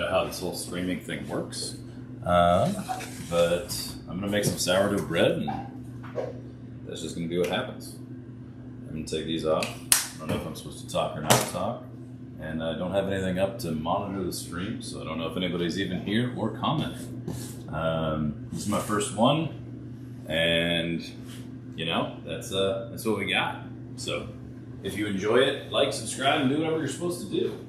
out how this whole streaming thing works. But I'm gonna make some sourdough bread, and that's just gonna be what happens. I'm gonna take these off. I don't know if I'm supposed to talk or not talk. And I don't have anything up to monitor the stream, so I don't know if anybody's even here or commenting. This is my first one, and you know, that's what we got. So if you enjoy it, like, subscribe, and do whatever you're supposed to do.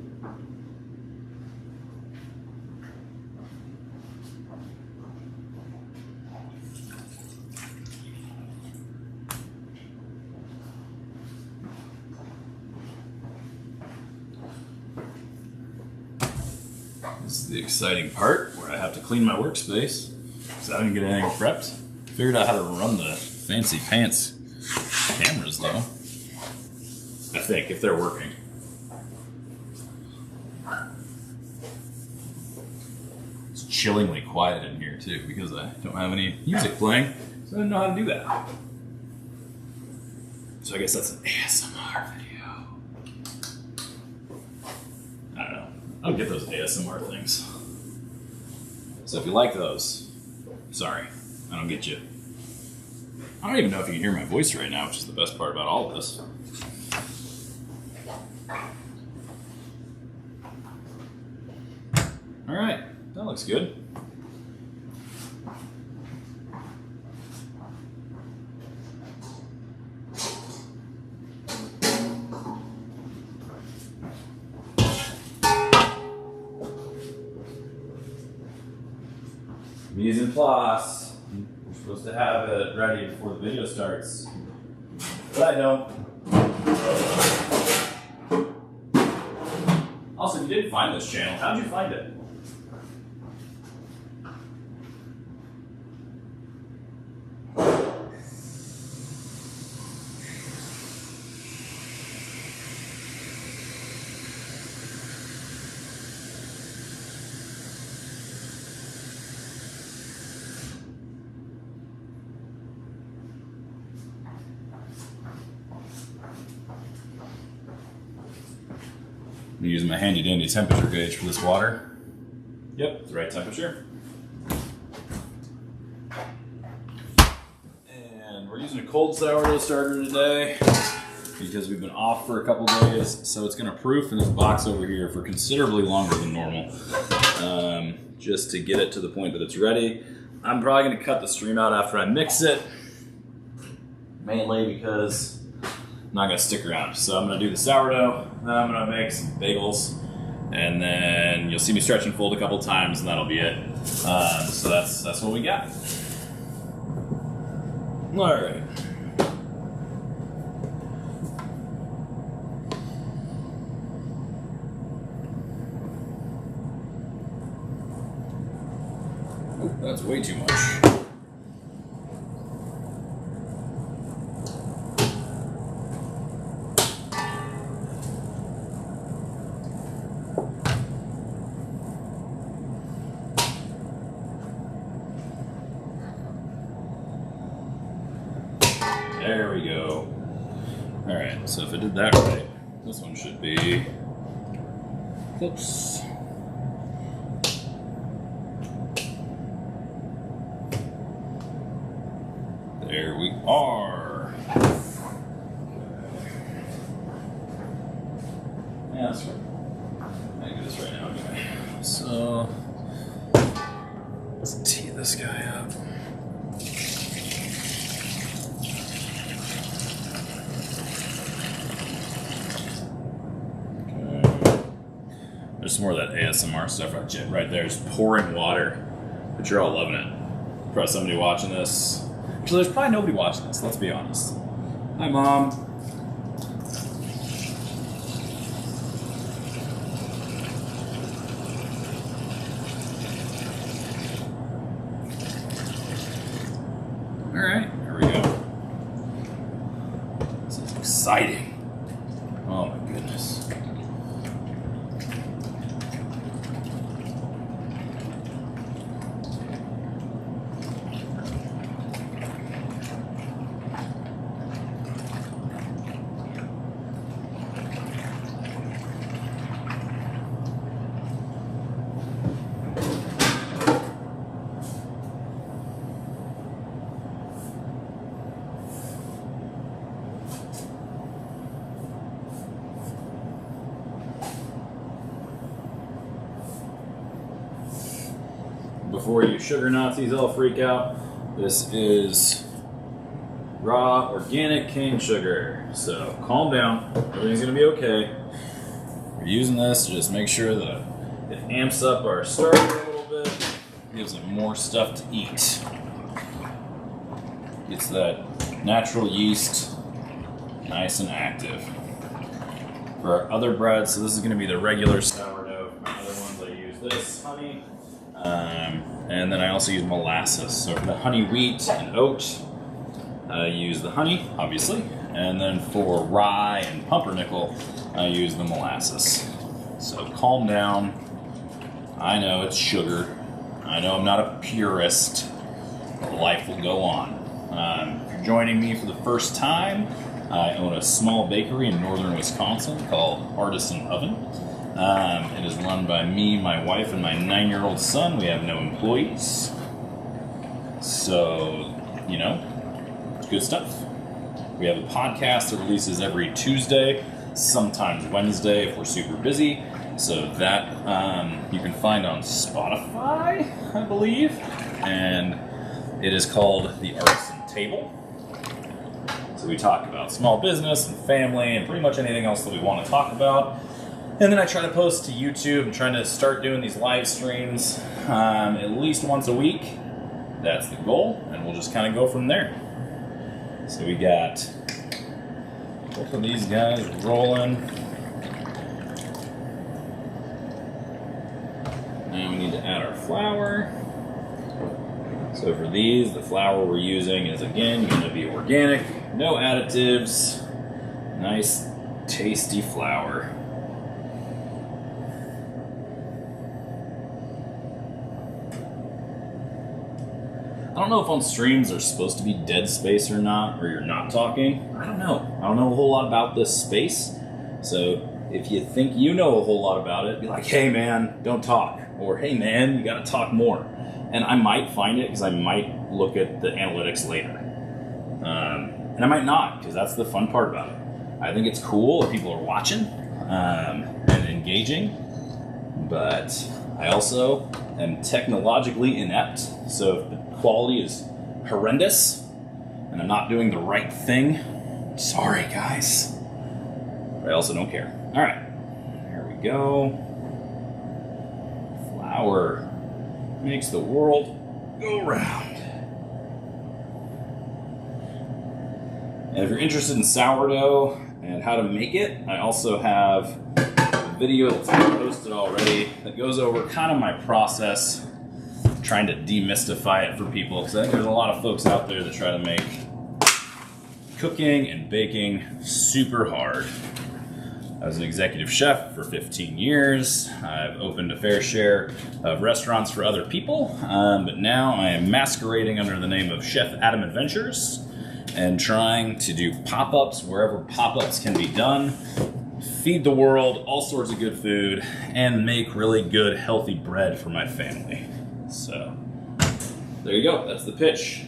This is the exciting part where I have to clean my workspace because I didn't get anything prepped. Figured out how to run the fancy pants cameras though. I think, if they're working. It's chillingly quiet in here too because I don't have any music playing, so I didn't know how to do that. So I guess that's an ASMR video. I don't get those ASMR things. So if you like those, sorry, I don't get you. I don't even know if you can hear my voice right now, which is the best part about all of this. All right, that looks good. Mise en place. We're supposed to have it ready before the video starts, but I don't. Also, if you didn't find this channel, how'd you find it? I'm using my handy dandy temperature gauge for this water. Yep, it's the right temperature. And we're using a cold sourdough starter today because we've been off for a couple days, so it's gonna proof in this box over here for considerably longer than normal, just to get it to the point that it's ready. I'm probably gonna cut the stream out after I mix it, mainly because I'm not gonna stick around. So I'm gonna do the sourdough, then I'm gonna make some bagels, and then you'll see me stretch and fold a couple times, and that'll be it. So that's what we got. All right. Oh, that's way too much. There we go. All right, so if I did that right, this one should be close. There we are. Yeah, that's right. I can do this right now anyway. So let's tee this guy up. There's some more of that ASMR stuff right there. Just pouring water. But you're all loving it. Probably somebody watching this. Actually, there's probably nobody watching this, let's be honest. Hi, Mom. All right, here we go. This is exciting. Oh my goodness. before you sugar Nazis all freak out, this is raw organic cane sugar. So calm down, everything's gonna be okay. We're using this to just make sure that it amps up our starter a little bit, gives it more stuff to eat. Gets that natural yeast nice and active. For our other bread, so this is going to be the regular sourdough. For my other ones, I use this honey, and then I also use molasses. So for the honey wheat and oat, I use the honey, obviously, and then for rye and pumpernickel, I use the molasses. So calm down. I know it's sugar. I know I'm not a purist, but life will go on. If you're joining me for the first time, I own a small bakery in northern Wisconsin called Artisan Oven. It is run by me, my wife, and my 9-year-old son. We have no employees. So, you know, it's good stuff. We have a podcast that releases every Tuesday, sometimes Wednesday if we're super busy. So that you can find on Spotify, I believe. And it is called The Artisan Table. So we talk about small business and family and pretty much anything else that we want to talk about. And then I try to post to YouTube. I'm trying to start doing these live streams at least once a week. That's the goal, and we'll just kind of go from there. So we got both of these guys rolling. Now we need to add our flour. So for these, the flour we're using is, again, going to be organic, no additives, nice, tasty flour. I don't know if on streams there's supposed to be dead space or not, or you're not talking. I don't know. I don't know a whole lot about this space. So if you think you know a whole lot about it, be like, hey man, don't talk. Or hey man, you gotta talk more. And I might find it because I might look at the analytics later. And I might not, because that's the fun part about it. I think it's cool if people are watching and engaging, but I also am technologically inept. So if the quality is horrendous and I'm not doing the right thing, sorry guys. But I also don't care. All right, here we go. Flour makes the world go round. And if you're interested in sourdough and how to make it, I also have a video that's been posted already that goes over kind of my process, trying to demystify it for people, because I think there's a lot of folks out there that try to make cooking and baking super hard. I was an executive chef for 15 years. I've opened a fair share of restaurants for other people, but now I am masquerading under the name of Chef Adam Adventures and trying to do pop-ups wherever pop-ups can be done, feed the world all sorts of good food, and make really good, healthy bread for my family. So, there you go. That's the pitch.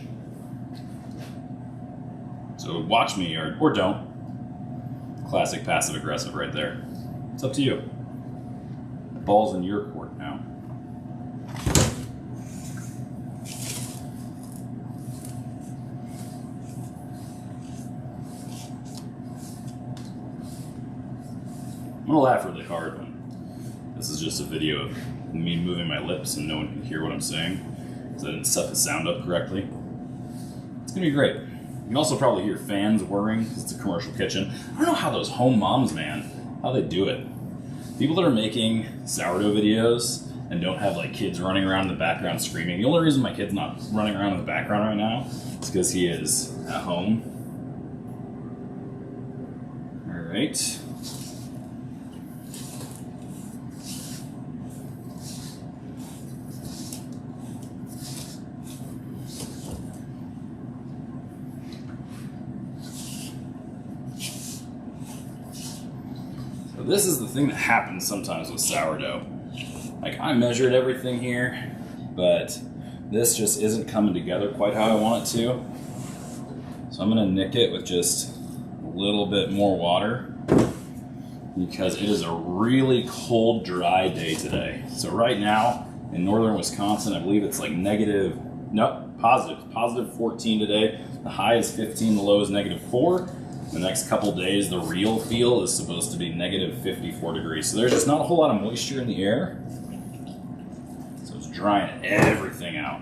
So watch me or don't. Classic passive-aggressive right there. It's up to you. The ball's in your court now. I'm gonna laugh really hard when this is just a video of me moving my lips and no one can hear what I'm saying because I didn't set the sound up correctly. It's gonna be great. You can also probably hear fans whirring because it's a commercial kitchen. I don't know how those home moms, man, how they do it. People that are making sourdough videos and don't have like kids running around in the background screaming. The only reason my kid's not running around in the background right now is because he is at home. All right. This is the thing that happens sometimes with sourdough. Like, I measured everything here, but this just isn't coming together quite how I want it to. So I'm gonna nick it with just a little bit more water because it is a really cold, dry day today. So right now, In northern Wisconsin, I believe it's like positive 14 today. The high is 15, the low is -4. The next couple days, the real feel is supposed to be -54 degrees. So there's just not a whole lot of moisture in the air. So it's drying everything out.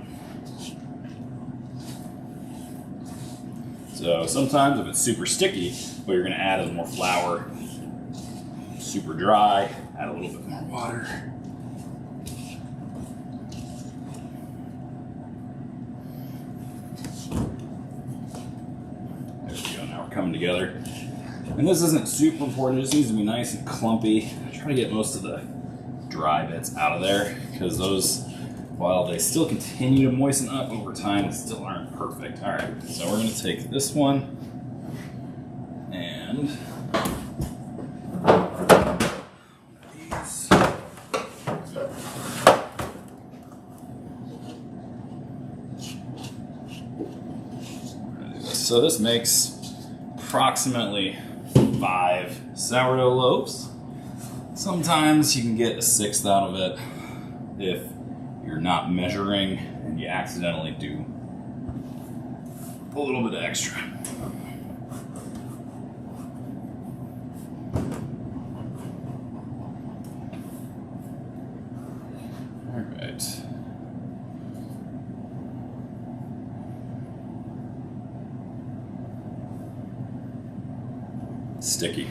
So sometimes if it's super sticky, what you're gonna add is more flour. Super dry, add a little bit more water. There we go, now we're coming together. And this isn't super important, it just needs to be nice and clumpy. I try to get most of the dry bits out of there, because those, while they still continue to moisten up over time, they still aren't perfect. All right, so we're gonna take this one and these. So this makes approximately 5 sourdough loaves. Sometimes you can get a 1/6 out of it if you're not measuring and you accidentally do a little bit extra. All right. Sticky.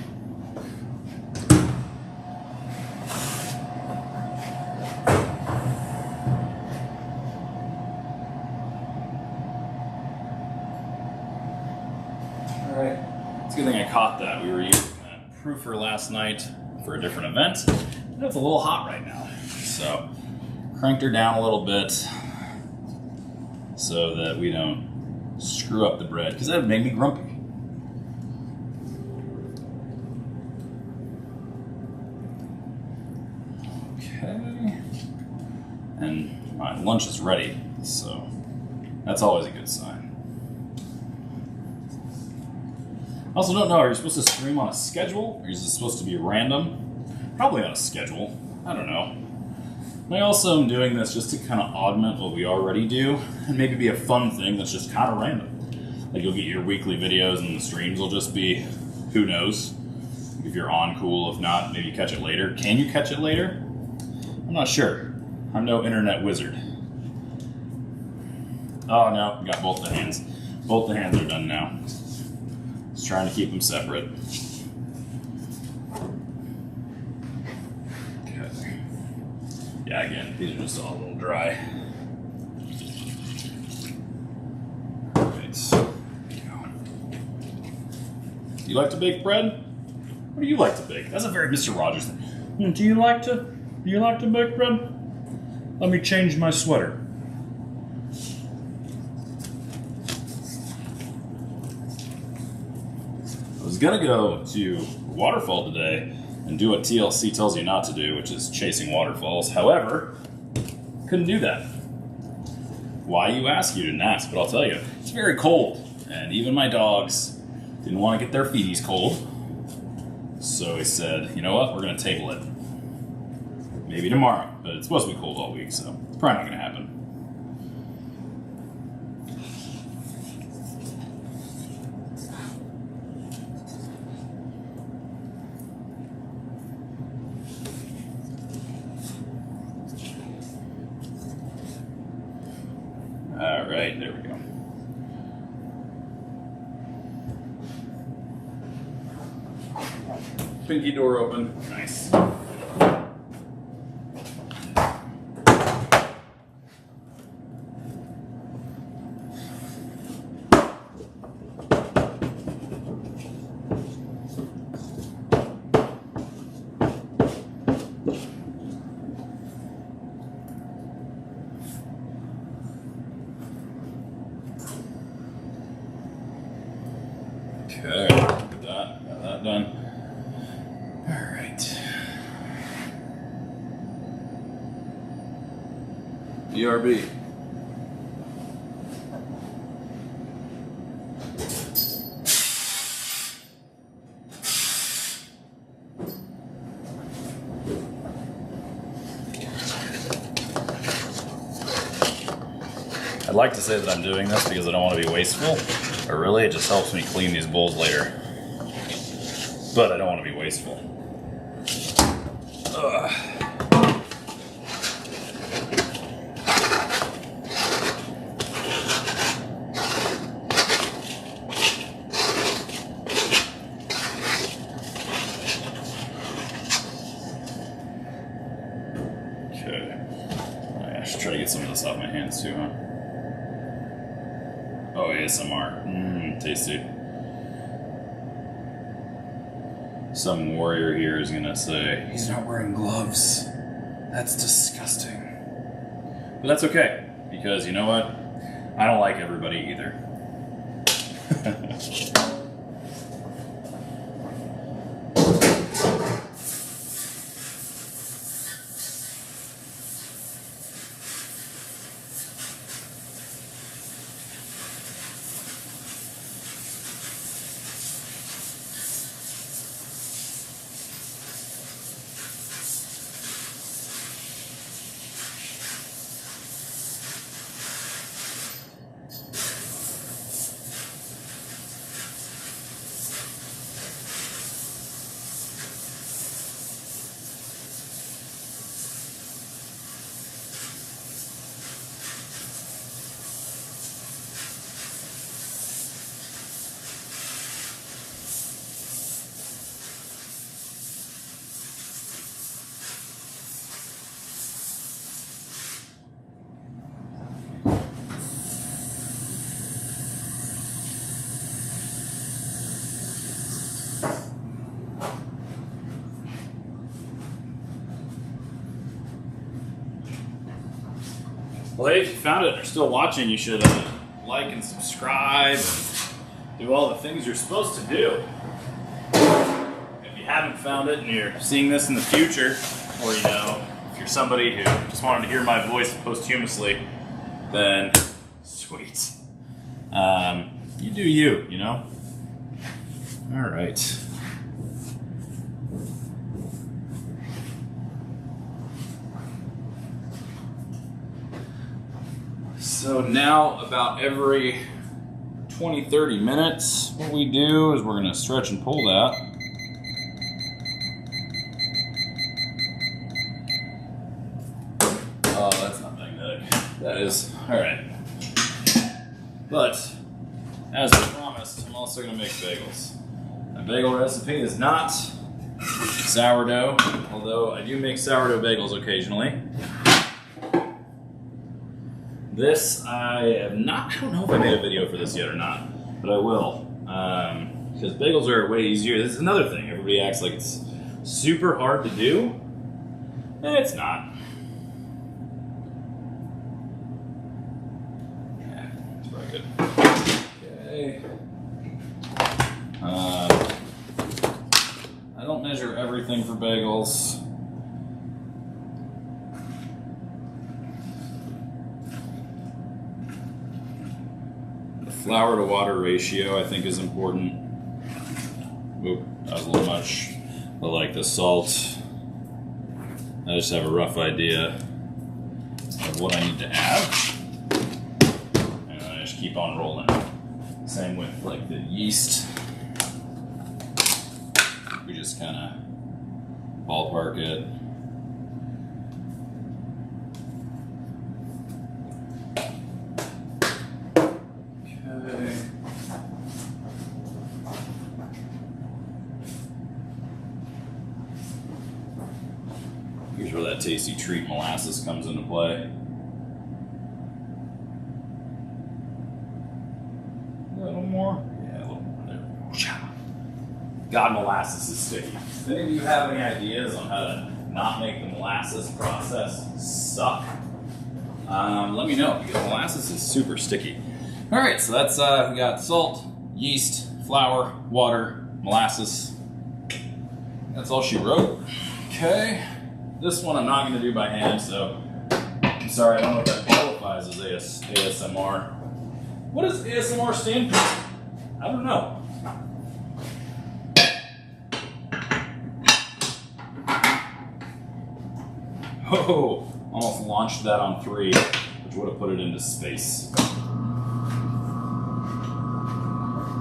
Alright, it's a good thing I caught that. We were using a proofer last night for a different event. And it's a little hot right now. So, cranked her down a little bit so that we don't screw up the bread, because that would make me grumpy. Okay. And my lunch is ready, so that's always a good sign. I also don't know, are you supposed to stream on a schedule, or is it supposed to be random? Probably on a schedule. I don't know. I also am doing this just to kind of augment what we already do, and maybe be a fun thing that's just kind of random. Like you'll get your weekly videos and the streams will just be, who knows? If you're on, cool. If not, maybe catch it later. Can you catch it later? I'm not sure. I'm no internet wizard. Oh no, we got both the hands. Both the hands are done now. Just trying to keep them separate. Okay. Yeah, again, these are just all a little dry. Alright. Do you like to bake bread? What do you like to bake? That's a very Mr. Rogers thing. Do you like to bake bread? Let me change my sweater. I was gonna go to waterfall today and do what TLC tells you not to do, which is chasing waterfalls. However, couldn't do that. Why, you ask? You didn't ask, but I'll tell you. It's very cold, and even my dogs didn't want to get their feeties cold. So he said, you know what, we're gonna table it. Maybe tomorrow, but it's supposed to be cold all week, so it's probably not gonna happen. All right, there we go. Pinky door open. Nice. Okay, look at that. Got that done. All right. BRB. like to say that I'm doing this because I don't want to be wasteful, but really it just helps me clean these bowls later. But I don't want to be wasteful. Ugh. I should try to get some of this off my hands too, huh? Oh, ASMR. Tasty. Some warrior here is gonna say, he's not wearing gloves. That's disgusting. But that's okay, because you know what? I don't like everybody either. Well, hey, if you found it and are still watching, you should like and subscribe and do all the things you're supposed to do. If you haven't found it and you're seeing this in the future, or you know, if you're somebody who just wanted to hear my voice posthumously, then sweet. You do you, you know? All right. So now about every 20-30 minutes, what we do is we're going to stretch and pull that. Oh, that's not magnetic. That is. Alright. But, as I promised, I'm also going to make bagels. My bagel recipe is not sourdough, although I do make sourdough bagels occasionally. This, I don't know if I made a video for this yet or not, but I will. Because bagels are way easier. This is another thing. Everybody acts like it's super hard to do. And it's not. Yeah, it's pretty good. Okay. I don't measure everything for bagels. Flour to water ratio I think is important. Oop, that was a little much. But like the salt, I just have a rough idea of what I need to add. And I just keep on rolling. Same with like the yeast. We just kind of ballpark it. Here's where that tasty treat molasses comes into play. A little more? Yeah, a little more there. God, molasses is sticky. If any of you have any ideas on how to not make the molasses process suck, let me know, because molasses is super sticky. Alright, so that's, we got salt, yeast, flour, water, molasses. That's all she wrote. Okay. This one I'm not going to do by hand, so I'm sorry, I don't know if that qualifies as ASMR. What does ASMR stand for? I don't know. Oh, almost launched that on 3, which would have put it into space.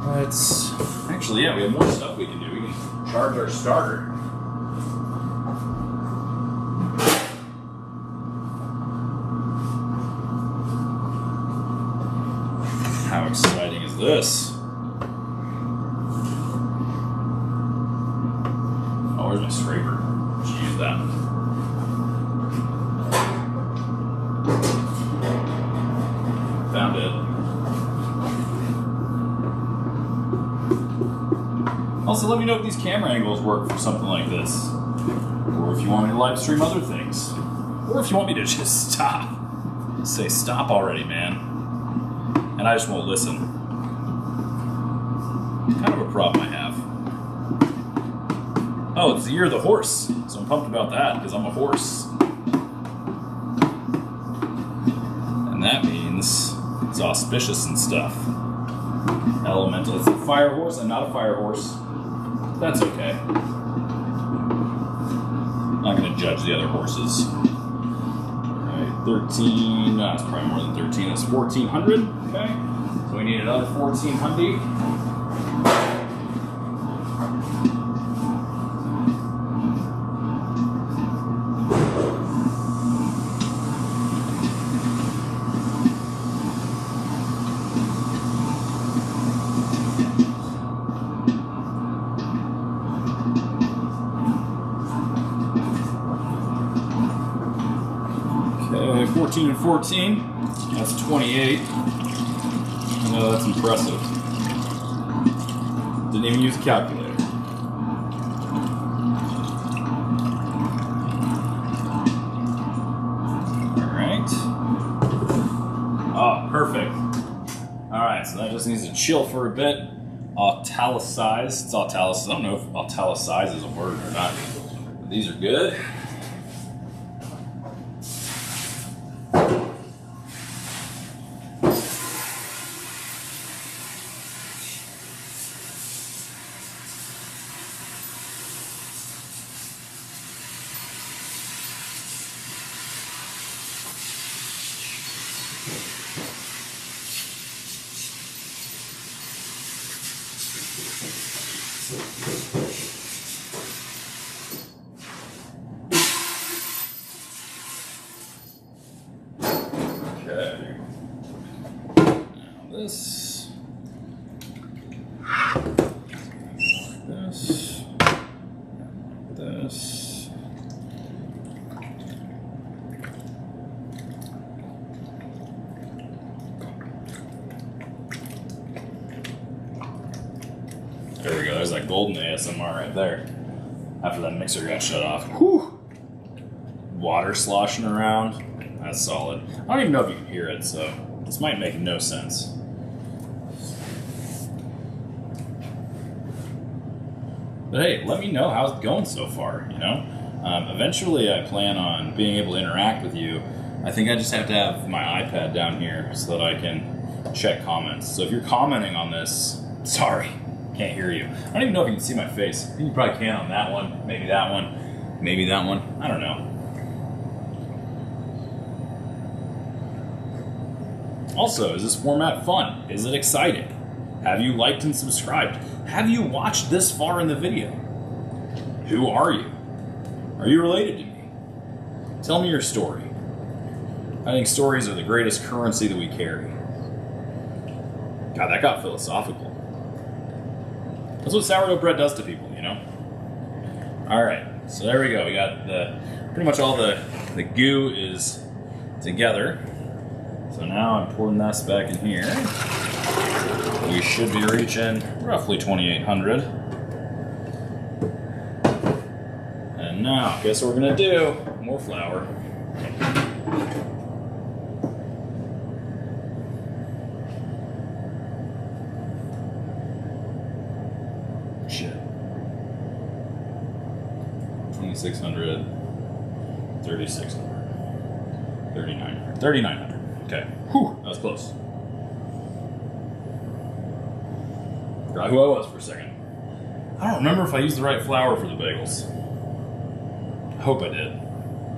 Let's actually, yeah, we have more stuff we can do. We can charge our starter. How exciting is this? Oh, where's my scraper? Should use that. Found it. Also, let me know if these camera angles work for something like this. Or if you want me to live stream other things. Or if you want me to just stop. Say, stop already, man. And I just won't listen. Kind of a problem I have. Oh, it's the year of the horse. So I'm pumped about that, because I'm a horse. And that means it's auspicious and stuff. Elemental. It's a fire horse. I'm not a fire horse. That's okay. I'm not going to judge the other horses. Alright, 13. No, it's probably more than 13. It's 1,400. Okay. So we need another 1,400. Okay, 14 and 14. That's 28. I know that's impressive. Didn't even use a calculator. Alright. Oh, perfect. Alright, so that just needs to chill for a bit. Italicize. It's italicized. I don't know if italicize is a word or not. But these are good. Okay. Now this. This. There we go. There's that golden ASMR right there. After that mixer got shut off. Whew. Water sloshing around. That's solid. I don't even know if you can hear it, so this might make no sense. But hey, let me know how it's going so far, you know? Eventually I plan on being able to interact with you. I think I just have to have my iPad down here so that I can check comments. So if you're commenting on this, sorry, can't hear you. I don't even know if you can see my face. I think you probably can on that one, maybe that one, maybe that one. I don't know. Also, is this format fun? Is it exciting? Have you liked and subscribed? Have you watched this far in the video? Who are you? Are you related to me? Tell me your story. I think stories are the greatest currency that we carry. God, that got philosophical. That's what sourdough bread does to people, you know? Alright, so there we go. We got pretty much all the goo is together. So now I'm pouring this back in here. We should be reaching roughly 2,800. And now, guess what we're gonna do? More flour. Shit. 2,600, 3,600, 3,900, 3,900. Okay. Whew, that was close. Forgot who I was for a second. I don't remember if I used the right flour for the bagels. I hope I did.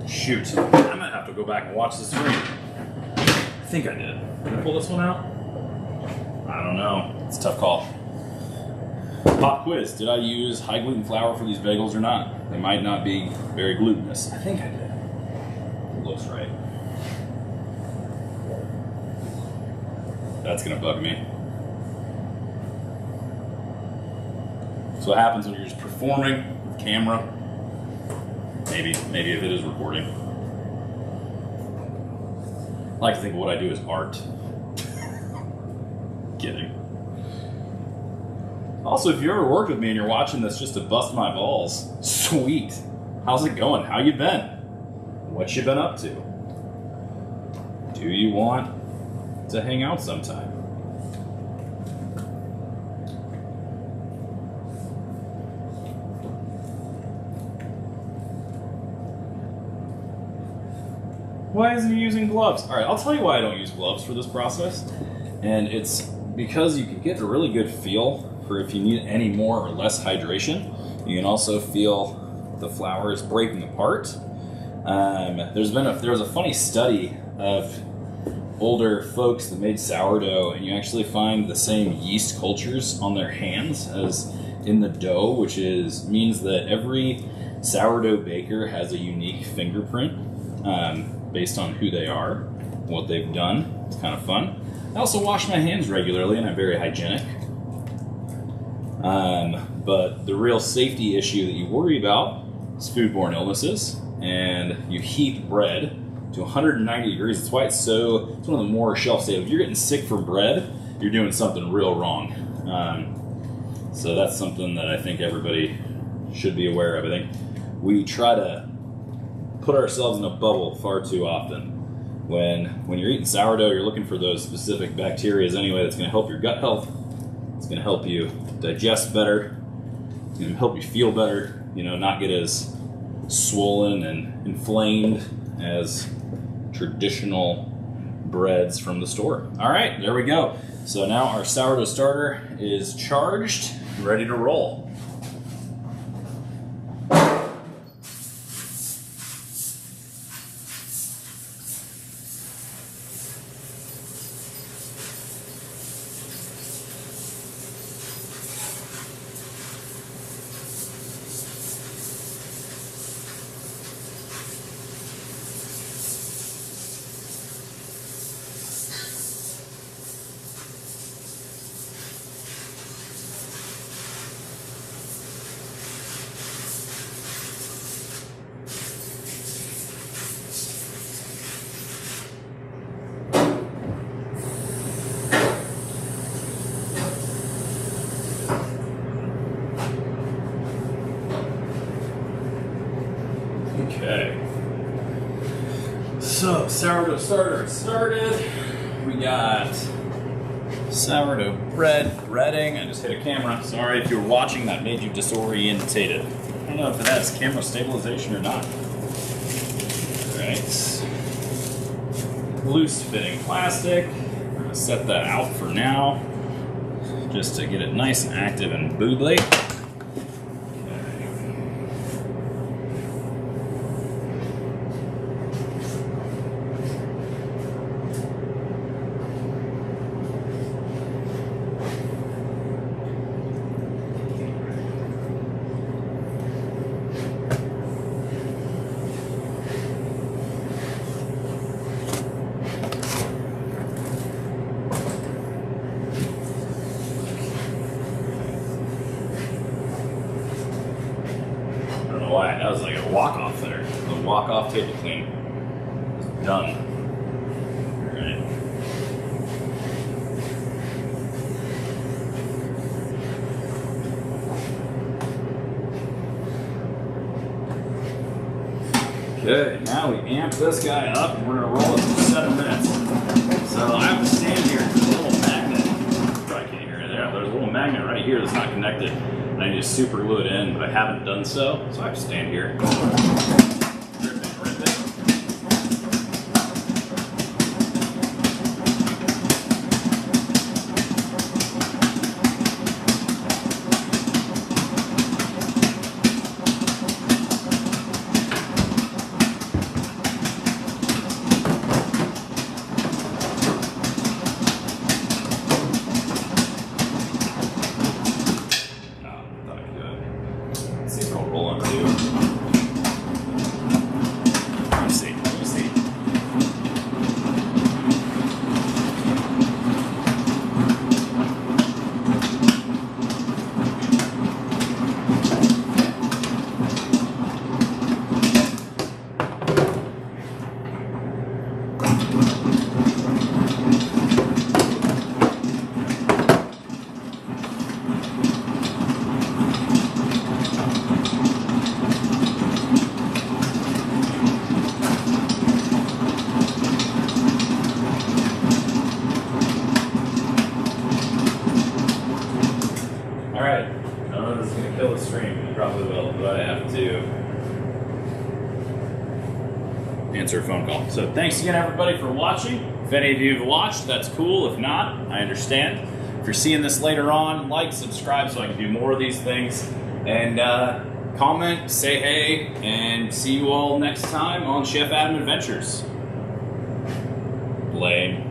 Shoot. I might have to go back and watch the stream. I think I did. Did I pull this one out? I don't know. It's a tough call. Pop quiz, did I use high gluten flour for these bagels or not? They might not be very glutinous. I think I did. It looks right. That's gonna bug me. So what happens when you're just performing with camera? Maybe if it is recording. I like to think of what I do as art. Kidding. Also, if you ever worked with me and you're watching this just to bust my balls, sweet. How's it going? How you been? What you been up to? Do you want to hang out sometime? Why isn't he using gloves? All right, I'll tell you why I don't use gloves for this process. And it's because you can get a really good feel for if you need any more or less hydration. You can also feel the flour is breaking apart. There was a funny study of older folks that made sourdough, and you actually find the same yeast cultures on their hands as in the dough, which means that every sourdough baker has a unique fingerprint based on who they are, what they've done. It's kind of fun. I also wash my hands regularly, and I'm very hygienic. But the real safety issue that you worry about is foodborne illnesses, and you heat bread to 190 degrees. That's why it's one of the more shelf stable. If you're getting sick from bread, you're doing something real wrong. So that's something that I think everybody should be aware of. I think we try to put ourselves in a bubble far too often. When you're eating sourdough, you're looking for those specific bacteria anyway that's going to help your gut health. It's going to help you digest better. It's going to help you feel better, not get as swollen and inflamed as traditional breads from the store. All right, there we go. So now our sourdough starter is charged, ready to roll. Okay. So, sourdough starter started. We got sourdough bread breading. I just hit a camera. Sorry if you were watching, that made you disorientated. I don't know if it has camera stabilization or not. Alright. Loose fitting plastic. I'm going to set that out for now, just to get it nice and active and boobly. Why? That was like a walk-off there. A walk-off table clean. It's done. Alright. Okay, now we amp this guy up and we're going to roll it for 7 minutes. So I have to stand here. There's a little magnet. Probably can't hear it there. There's a little magnet right here that's not connected. And I need to super glue it in, but I haven't done so. So I have to stand here. I don't know if this is going to kill the stream. It probably will, but I have to answer a phone call. So thanks again, everybody, for watching. If any of you have watched, that's cool. If not, I understand. If you're seeing this later on, like, subscribe so I can do more of these things. And comment, say hey, and see you all next time on Chef Adam Adventures. Blame.